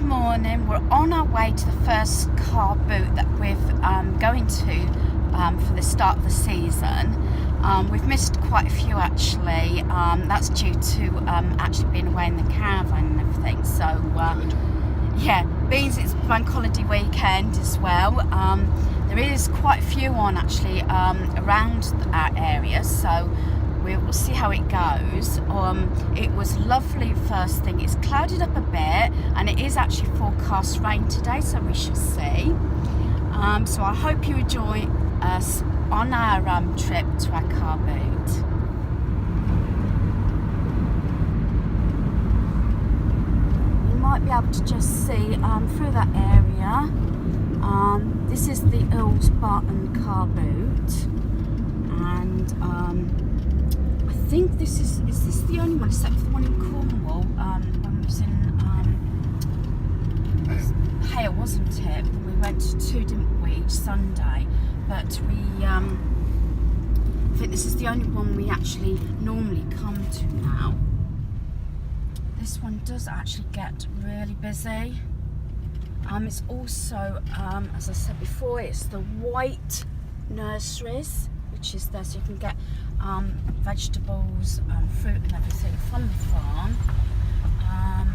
morning. We're on our way to the first car boot that we're going to for the start of the season. We've missed quite a few actually. That's due to actually being away in the caravan and everything. So yeah, being it's bank holiday weekend as well. There is quite a few on actually around our area, so we'll see how it goes. It was lovely first thing. It's clouded up a bit and it is actually forecast rain today, so we shall see. So I hope you enjoy us on our trip to our car boot. You might be able to just see through that area. This is the Earl's Barton car boot, and I think this is this the only one except for the one in Cornwall when we was in Hale, wasn't it? We went to two, didn't we, each Sunday, but we I think this is the only one we actually normally come to now. This one does actually get really busy. It's also, as I said before, it's the white nurseries, which is there, so you can get vegetables, fruit and everything from the farm. I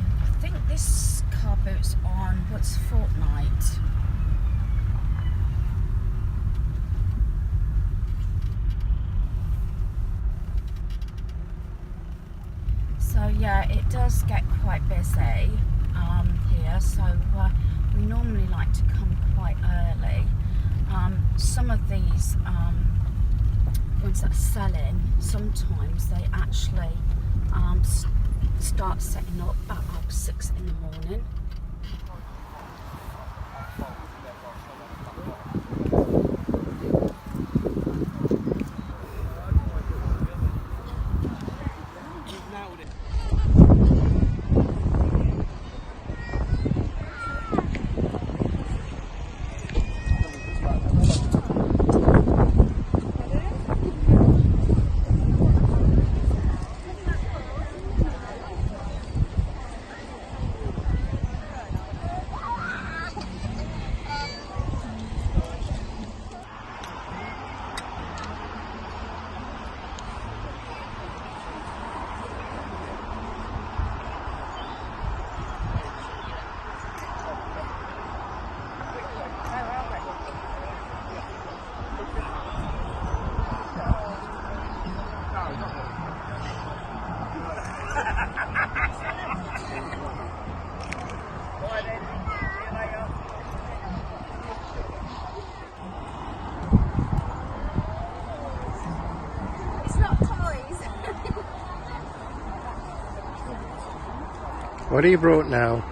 think this car boot's on once a fortnight. So yeah, it does get quite busy here, so we normally like to come quite early. Some of these ones that are selling, sometimes they actually start setting up at 6 in the morning. What have you brought now?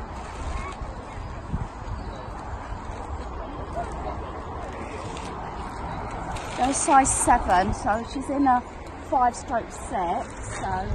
They're size 7, so she's in a 5/6, so.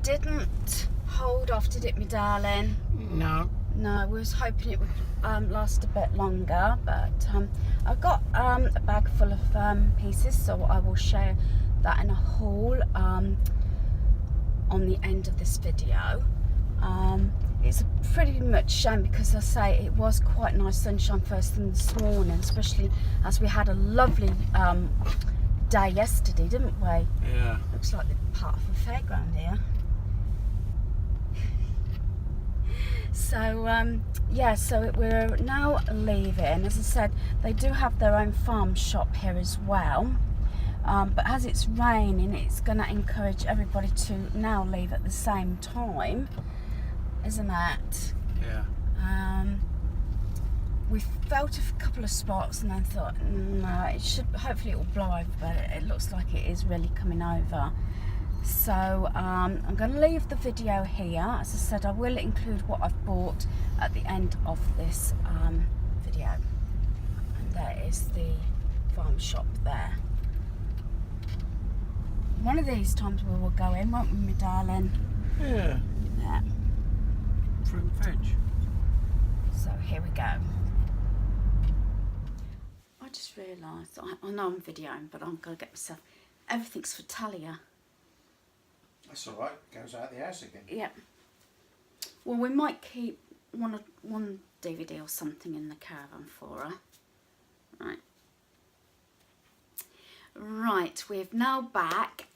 Didn't hold off, did it, me darling? No. No, we was hoping it would last a bit longer, but I've got a bag full of pieces, so I will share that in a haul on the end of this video. It's a pretty much shame because, as I say, it was quite nice sunshine first thing this morning, especially as we had a lovely day yesterday, didn't we? Yeah. Looks like the part of a fairground here. So yeah, so we're now leaving. As I said, they do have their own farm shop here as well, but as it's raining, it's going to encourage everybody to now leave at the same time, isn't it? Yeah. We felt a couple of spots and then thought, no, it should, hopefully it will blow over, but it looks like it is really coming over. So I'm going to leave the video here. As I said, I will include what I've bought at the end of this video. And there is the farm shop there. One of these times we will go in, won't we, my darling? Yeah. Yeah. Fruit and veg. So here we go. I just realised, I know I'm videoing, but I'm going to get myself, everything's for Talia. That's all right. Goes out the house again. Yeah. Well, we might keep one DVD or something in the caravan for her. Right. Right, we're now back.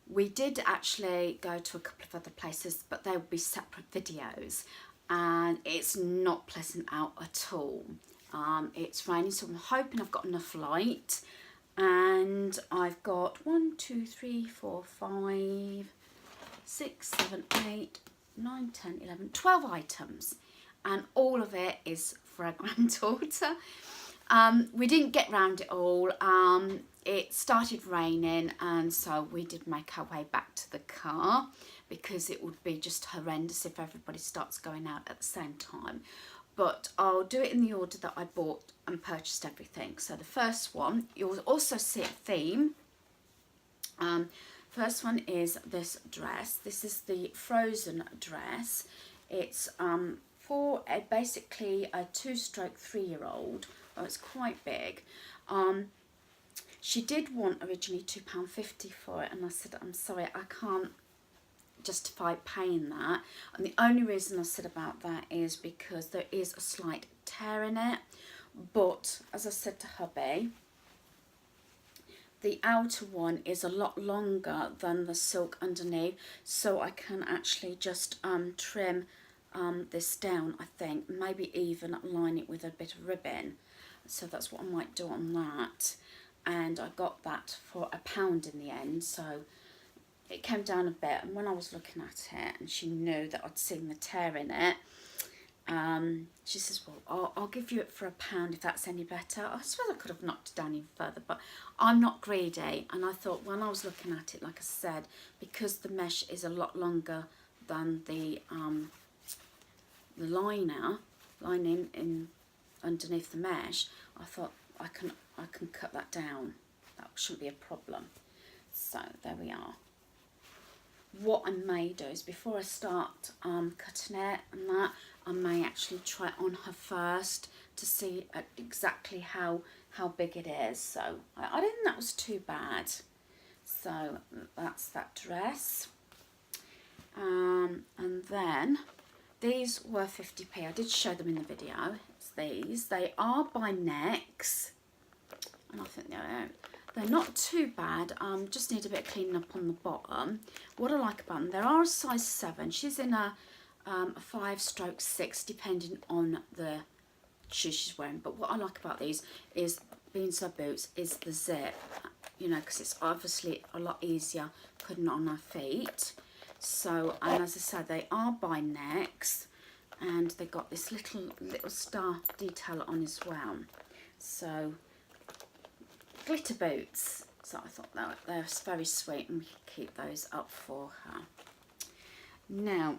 We did actually go to a couple of other places, but they will be separate videos, and it's not pleasant out at all. It's raining, so I'm hoping I've got enough light. And I've got 1, 2, 3, 4, 5, 6, 7, 8, 9, 10, 11, 12 items, and all of it is for our granddaughter. We didn't get round it all. It started raining, and so we did make our way back to the car because it would be just horrendous if everybody starts going out at the same time. But I'll do it in the order that I bought and purchased everything. So the first one, you'll also see a theme. First one is this dress. This is the Frozen dress. It's for basically a 2-stroke 3-year-old. Oh, it's quite big. She did want originally £2.50 for it, and I said, I'm sorry, I can't justify paying that. And the only reason I said about that is because there is a slight tear in it. But as I said to hubby, the outer one is a lot longer than the silk underneath, so I can actually just trim this down, I think, maybe even line it with a bit of ribbon. So that's what I might do on that. And I got that for £1 in the end, so it came down a bit. And when I was looking at it and she knew that I'd seen the tear in it, she says, well, I'll give you it for £1 if that's any better. I suppose I could have knocked it down even further, but I'm not greedy. And I thought, when I was looking at it, like I said, because the mesh is a lot longer than the lining in underneath the mesh, I thought I can cut that down. That shouldn't be a problem. So there we are. What I may do is, before I start cutting it and that, I may actually try it on her first to see exactly how big it is. So I didn't think that was too bad. So that's that dress. And then these were 50p. I did show them in the video. It's these. They are by Next, and I think they're not too bad. Just need a bit of cleaning up on the bottom. What I like about them, they are a size 7. She's in a 5/6, depending on the shoes she's wearing. But what I like about these is, being sub boots, is the zip. You know, because it's obviously a lot easier putting it on her feet. So, and as I said, they are by Next, and they got this little star detail on as well. So, glitter boots. So I thought they're very sweet, and we could keep those up for her. Now,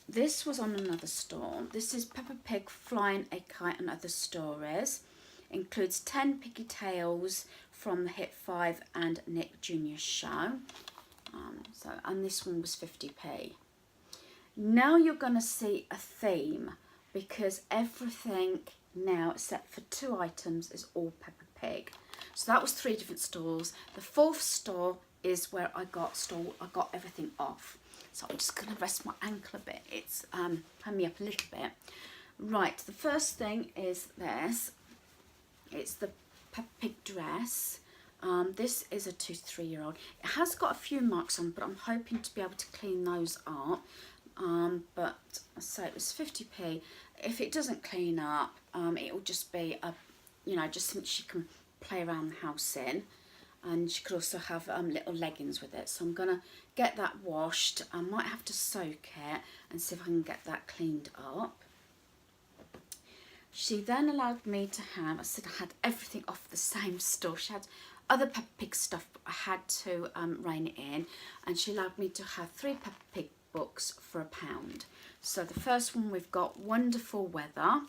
this was on another store. This is Peppa Pig Flying a Kite and Other Stories. Includes 10 piggy tales from the Hit 5 and Nick Jr. show. And this one was 50p. Now you're going to see a theme, because everything now except for 2 items is all Peppa Pig. So that was 3 different stores. The 4th store is where I got everything off. So I'm just going to rest my ankle a bit. It's hung me up a little bit. Right, the first thing is this. It's the Peppa Pig dress. This is a 2 to 3-year-old. It has got a few marks on, but I'm hoping to be able to clean those up. But as I So it was 50p. If it doesn't clean up, it will just be a, you know, just something she can play around the house in. And she could also have little leggings with it. So I'm going to get that washed. I might have to soak it and see if I can get that cleaned up. She then allowed me to have, I said I had everything off the same store. She had other Peppa Pig stuff, but I had to rein it in. And she allowed me to have 3 Peppa Pig books for £1. So the first one, we've got Wonderful Weather.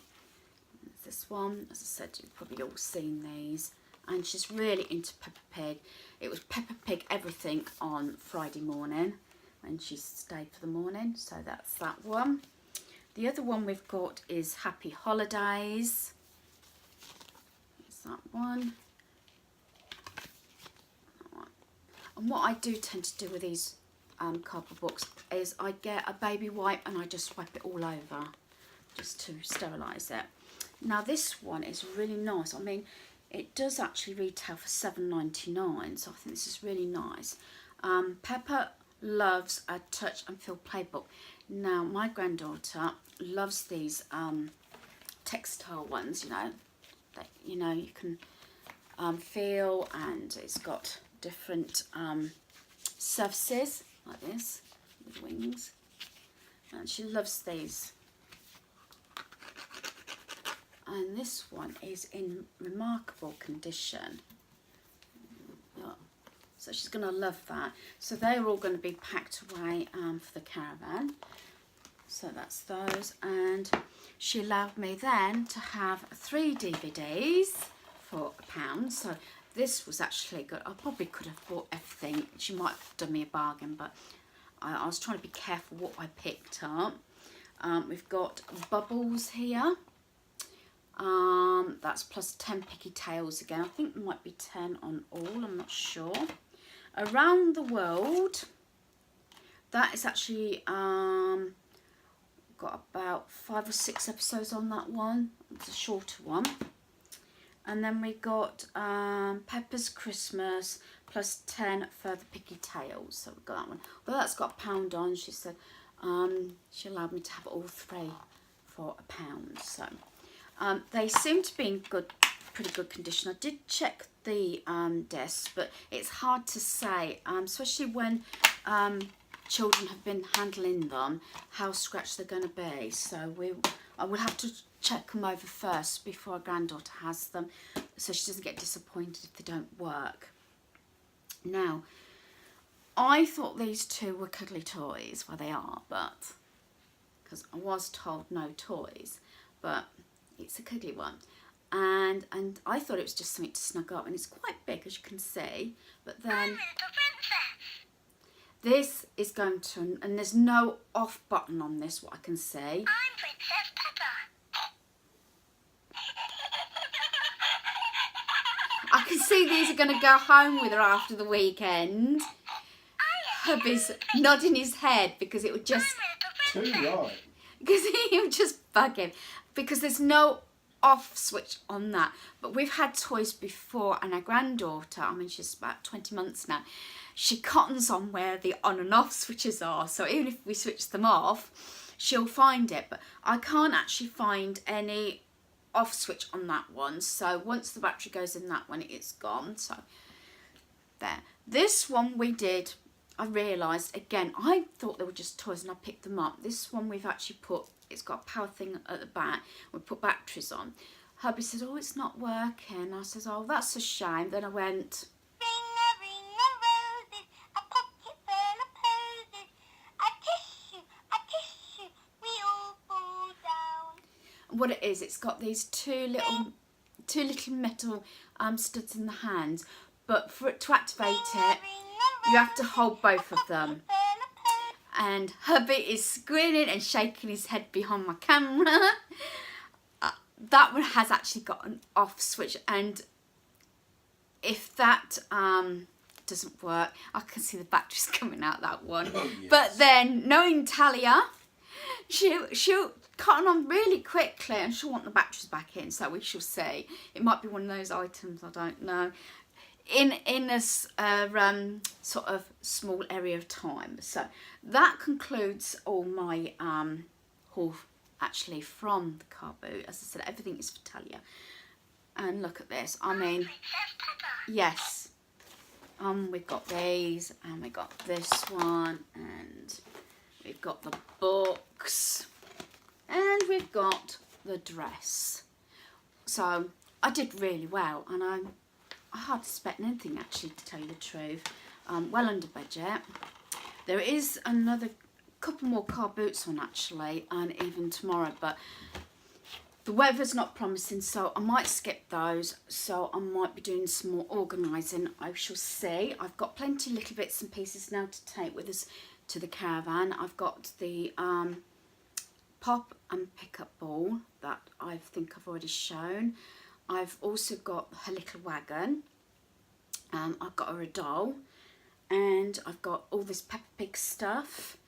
This one, as I said, you've probably all seen these. And she's really into Peppa Pig. It was Peppa Pig everything on Friday morning when she stayed for the morning. So that's that one. The other one we've got is Happy Holidays. That's that one. And what I do tend to do with these cardboard books is I get a baby wipe and I just wipe it all over just to sterilise it. Now this one is really nice. I mean, it does actually retail for £7.99, so I think this is really nice. Peppa loves a touch and feel playbook. Now my granddaughter loves these textile ones, you know, that you can feel, and it's got different surfaces like this with wings, and she loves these. And this one is in remarkable condition. Look. So she's going to love that. So they're all going to be packed away for the caravan. So that's those. And she allowed me then to have 3 DVDs for £1. So this was actually good. I probably could have bought everything. She might have done me a bargain, but I was trying to be careful what I picked up. We've got Bubbles here. That's plus 10 Picky Tales again. I think there might be 10 on all, I'm not sure. Around the World, that is actually got about 5 or 6 episodes on that one. It's a shorter one. And then we got Peppa's Christmas plus 10 further Picky Tales. So we've got that one. Well, that's got £1 on. She said she allowed me to have all 3 for £1. So they seem to be in pretty good condition. I did check the desks, but it's hard to say, especially when children have been handling them, how scratched they're going to be. So I will have to check them over first before our granddaughter has them, so she doesn't get disappointed if they don't work. Now, I thought these 2 were cuddly toys. Well, they are, but because I was told no toys, but it's a cuddly one, and I thought it was just something to snug up, and it's quite big, as you can see. But then this is going to, and there's no off button on this, what I can see. I'm Princess Peppa. I can see these are going to go home with her after the weekend. Hubby's nodding his head because it would just Too right. because he would just bug him, because there's no off switch on that. But we've had toys before, and our granddaughter, I mean, she's about 20 months now, she cottons on where the on and off switches are. So even if we switch them off, she'll find it. But I can't actually find any off switch on that one. So once the battery goes in that one, it's gone. So there. This one we did, I realised, again, I thought they were just toys and I picked them up. This one we've actually put, it's got a power thing at the back. We put batteries on. Hubby said, oh, it's not working. I said, oh, that's a shame. Then I went, Ring a roses, a pocket full of posies, a tissue, we all fall down. what it is, it's got these two little metal studs in the hands, but for it to activate it, you have to hold both of them. And hubby is grinning and shaking his head behind my camera. That one has actually got an off switch, and if that doesn't work, I can see the batteries coming out that one. Oh, yes. But then, knowing Talia, she'll cotton on really quickly and she'll want the batteries back in, so we shall see. It might be one of those items, I don't know, in a sort of small area of time. So that concludes all my haul actually from the car boot. As I said, everything is for Talia. And look at this. I mean, yes. We've got these, and we got this one, and we've got the books, and we've got the dress. So I did really well, and I hardly spent anything actually, to tell you the truth. Well under budget. There is another couple more car boots on actually, and even tomorrow, but the weather's not promising, so I might skip those. So I might be doing some more organising. I shall see. I've got plenty little bits and pieces now to take with us to the caravan. I've got the pop and pick-up ball that I think I've already shown. I've also got her little wagon. I've got her a doll, and I've got all this Peppa Pig stuff.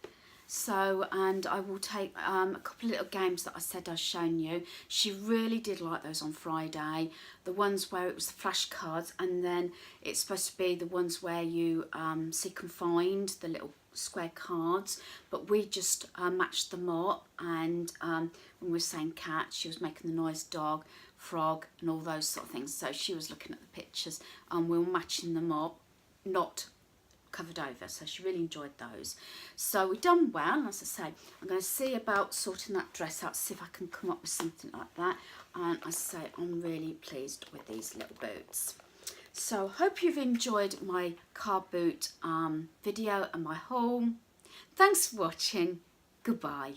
So, and I will take a couple of little games that I said I've shown you. She really did like those on Friday. The ones where it was the flashcards, and then it's supposed to be the ones where you seek and find, the little square cards. But we just matched them up, and when we were saying cat, she was making the noise dog, frog, and all those sort of things. So she was looking at the pictures, and we were matching them up, not covered over, so she really enjoyed those. So we've done well. As I say, I'm going to see about sorting that dress out, see if I can come up with something like that. And as I say, I'm really pleased with these little boots. So hope you've enjoyed my car boot video and my haul. Thanks for watching. Goodbye.